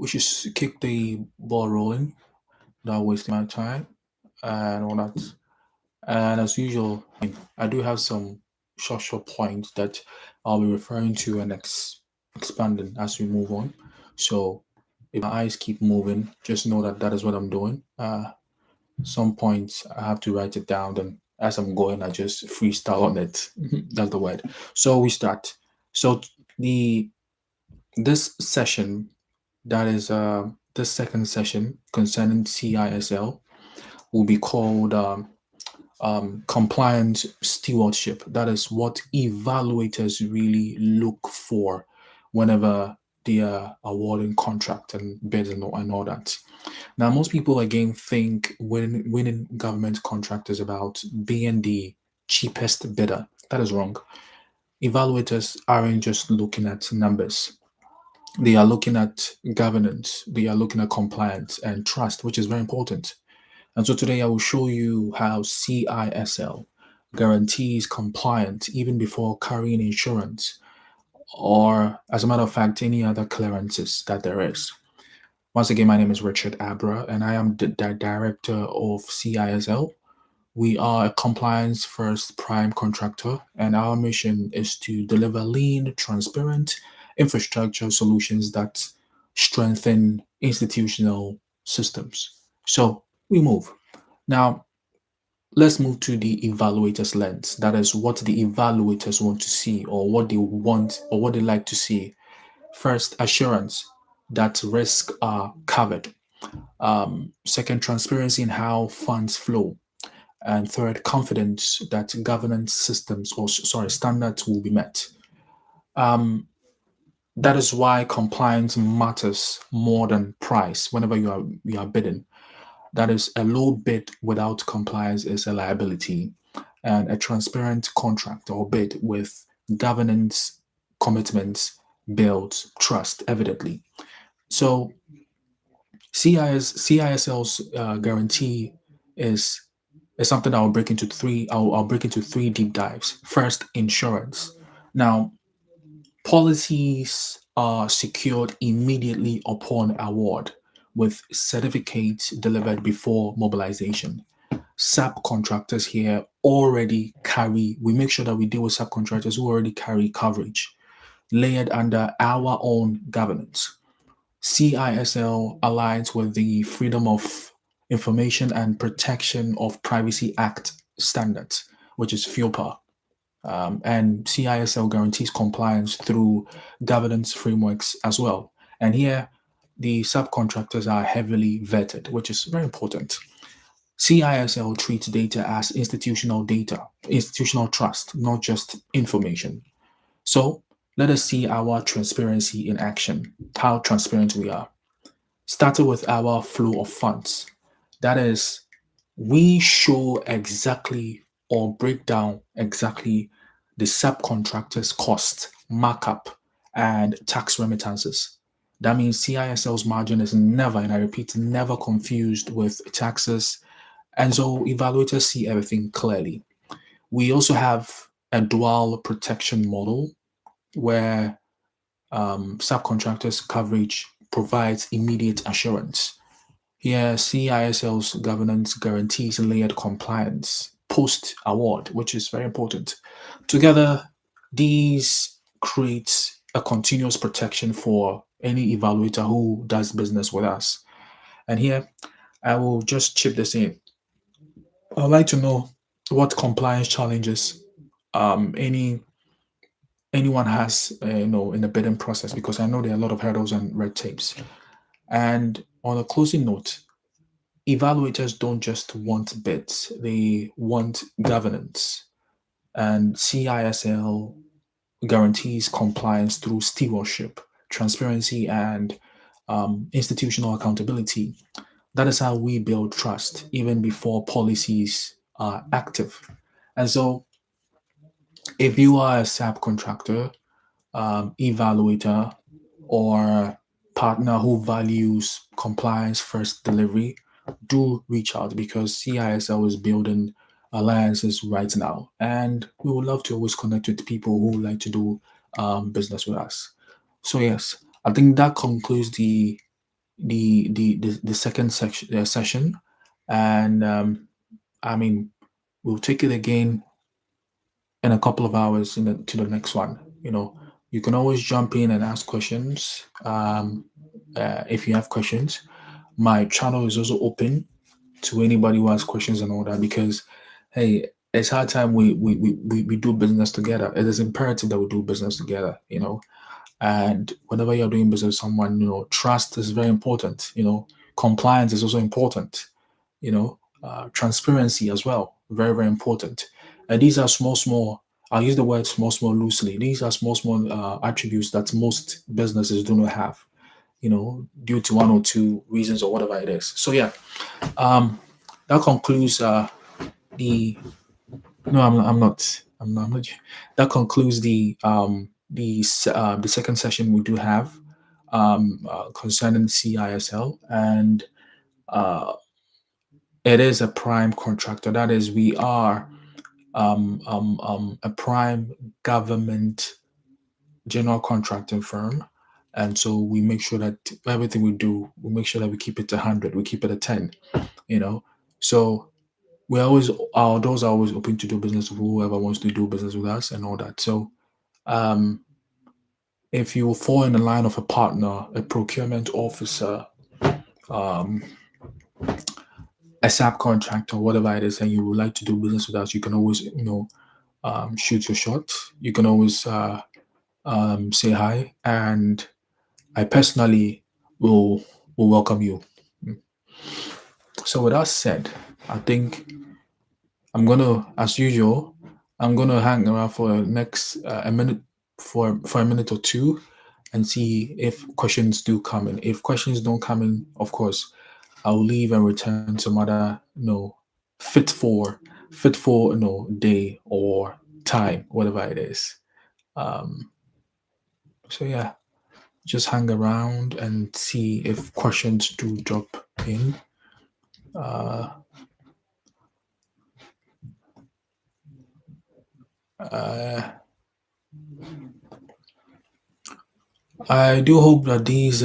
we should kick the ball rolling without wasting my time and all that. And as usual, I do have some short points that I'll be referring to and expanding as we move on. So if my eyes keep moving, just know that that is what I'm doing. Some points I have to write it down, then as I'm going, I just freestyle on it. That's the word. So we start. So the this session, that is the second session concerning CISL, will be called compliance stewardship. That is what evaluators really look for whenever they are awarding contract and bids and all that. Now, most people again think winning government contract is about being the cheapest bidder. That is wrong. Evaluators aren't just looking at numbers. They are looking at governance, they are looking at compliance and trust, which is very important. And so today I will show you how CISL guarantees compliance even before carrying insurance, or as a matter of fact, any other clearances that there is. Once again, my name is Richard Abra, and I am the director of CISL. We are a compliance first prime contractor, and our mission is to deliver lean, transparent infrastructure solutions that strengthen institutional systems. So we move. Now, let's move to the evaluators lens. That is what the evaluators want to see, or what they want, or what they like to see. First, assurance that risks are covered. Second, transparency in how funds flow. And third, confidence that governance systems, or sorry, standards will be met. Um, that is why compliance matters more than price whenever you are bidding. That is, a low bid without compliance is a liability, and a transparent contract or bid with governance commitments builds trust evidently. So CISL's guarantee is is something I'll break into three. I'll break into three deep dives. First, insurance. Now, policies are secured immediately upon award, with certificates delivered before mobilization. Subcontractors here already carry. We make sure that we deal with subcontractors who already carry coverage layered under our own governance. CISL aligns with the Freedom of Information and Protection of Privacy Act standards, which is FIOPA. And CISL guarantees compliance through governance frameworks as well. And here, the subcontractors are heavily vetted, which is very important. CISL treats data as data, institutional trust, not just information. So let us see our transparency in action, how transparent we are. Started with our flow of funds. That is, we show exactly or break down exactly the subcontractor's cost, markup, and tax remittances. That means CISL's margin is never, and I repeat, never confused with taxes. And so evaluators see everything clearly. We also have a dual protection model where subcontractors coverage provides immediate assurance. Here, CISL's governance guarantees layered compliance post award, which is very important. Together, these create a continuous protection for any evaluator who does business with us. And here, I will just chip this in. I'd like to know what compliance challenges any anyone has, in the bidding process, because I know there are a lot of hurdles and red tapes. And on a closing note, evaluators don't just want bids, they want governance. And CISL guarantees compliance through stewardship, transparency, and institutional accountability. That is how we build trust, even before policies are active. And so, if you are a subcontractor, evaluator, or partner who values compliance first delivery, do reach out, because CISL is building alliances right now. And we would love to always connect with people who like to do business with us. So, yes, I think that concludes the the second section session, and I mean we'll take it again in a couple of hours to the next one. You can always jump in and ask questions if you have questions. My channel is also open to anybody who has questions and all that because, hey, it's hard time we do business together. It is imperative that we do business together. And whenever you're doing business with someone, trust is very important. Compliance is also important. Transparency as well, very very important. And these are small. I'll use the word small loosely. These are small attributes that most businesses do not have. Due to one or two reasons or whatever it is. So yeah, um, that concludes the. No, I'm not. I'm not. That concludes the second session we do have concerning CISL, and uh, it is a prime contractor. That is, we are a prime government general contracting firm. And so we make sure that everything we do, we make sure that we keep it 100, we keep it a 10, you know. So we always, our doors are always open to do business with whoever wants to do business with us and all that. So um, if you fall in the line of a partner, a procurement officer, um, a subcontractor, whatever it is, and you would like to do business with us, you can always, shoot your shot. You can always say hi, and I personally will welcome you. So with that said, I think as usual, I'm gonna hang around for next a minute for a minute or two, and see if questions do come in. If questions don't come in, of course, I'll leave and return some other fit for day or time, whatever it is. Um, so yeah, just hang around and see if questions do drop in. Uh, uh, I do hope that these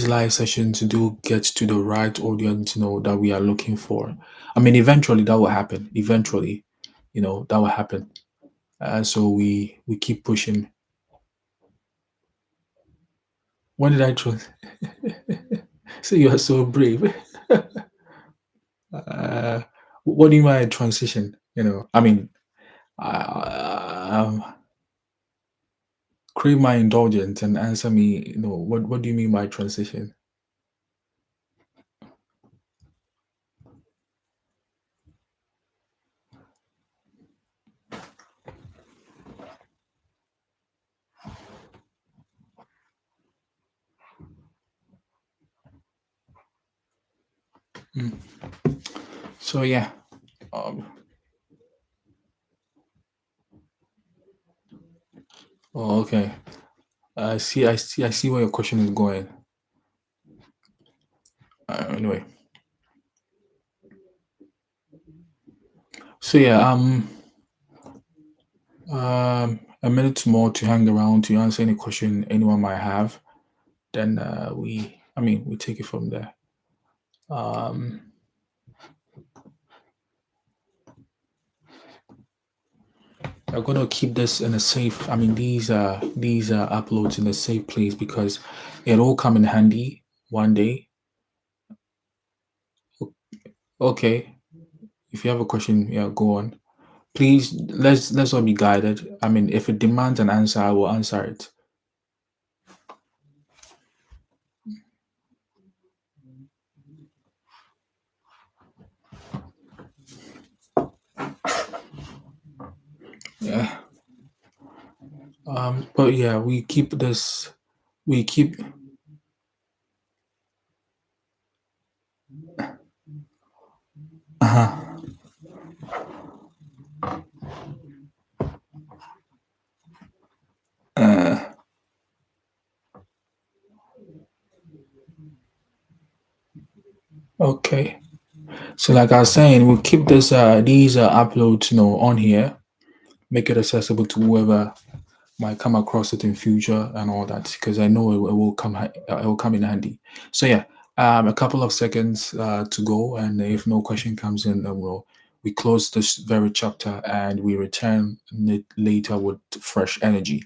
live sessions do get to the right audience, that we are looking for. I mean, eventually that will happen. Eventually, that will happen. So we keep pushing. When did I trust? So you are so brave. Uh, what do you mean by transition? I mean, um, crave my indulgence and answer me. What do you mean by transition? Mm. So yeah. Um, oh, okay. I see where your question is going. Anyway, so yeah, a minute more to hang around to answer any question anyone might have. Then we take it from there. Um, I'm gonna keep this in a safe. I mean, these uploads in a safe place because it'll all come in handy one day. Okay, if you have a question, yeah, go on. Please, let's all be guided. I mean, if it demands an answer, I will answer it. Yeah. But yeah, we keep this. We keep. Uh-huh. Uh, okay. So like I was saying, we'll keep these uploads, on here, make it accessible to whoever might come across it in future and all that, because I know it will come in handy. So yeah, A couple of seconds to go, and if no question comes in, then we close this very chapter and we return later with fresh energy.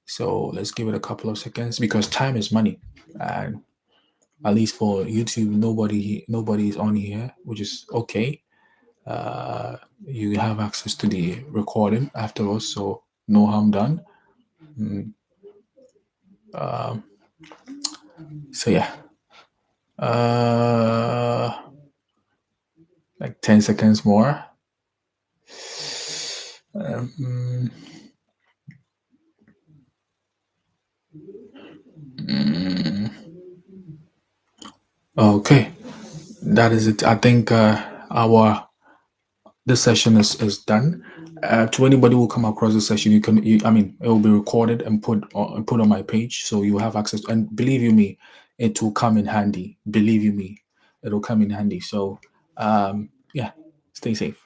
So let's give it a couple of seconds because time is money, and at least for YouTube, nobody is on here, which is okay. You have access to the recording afterwards, so no harm done. So yeah, like 10 seconds more. Okay, that is it. I think our this session is done. To anybody who come across this session, I mean, it will be recorded and put on my page, so you have access. And believe you me, it will come in handy. Believe you me, it will come in handy. So, yeah, stay safe.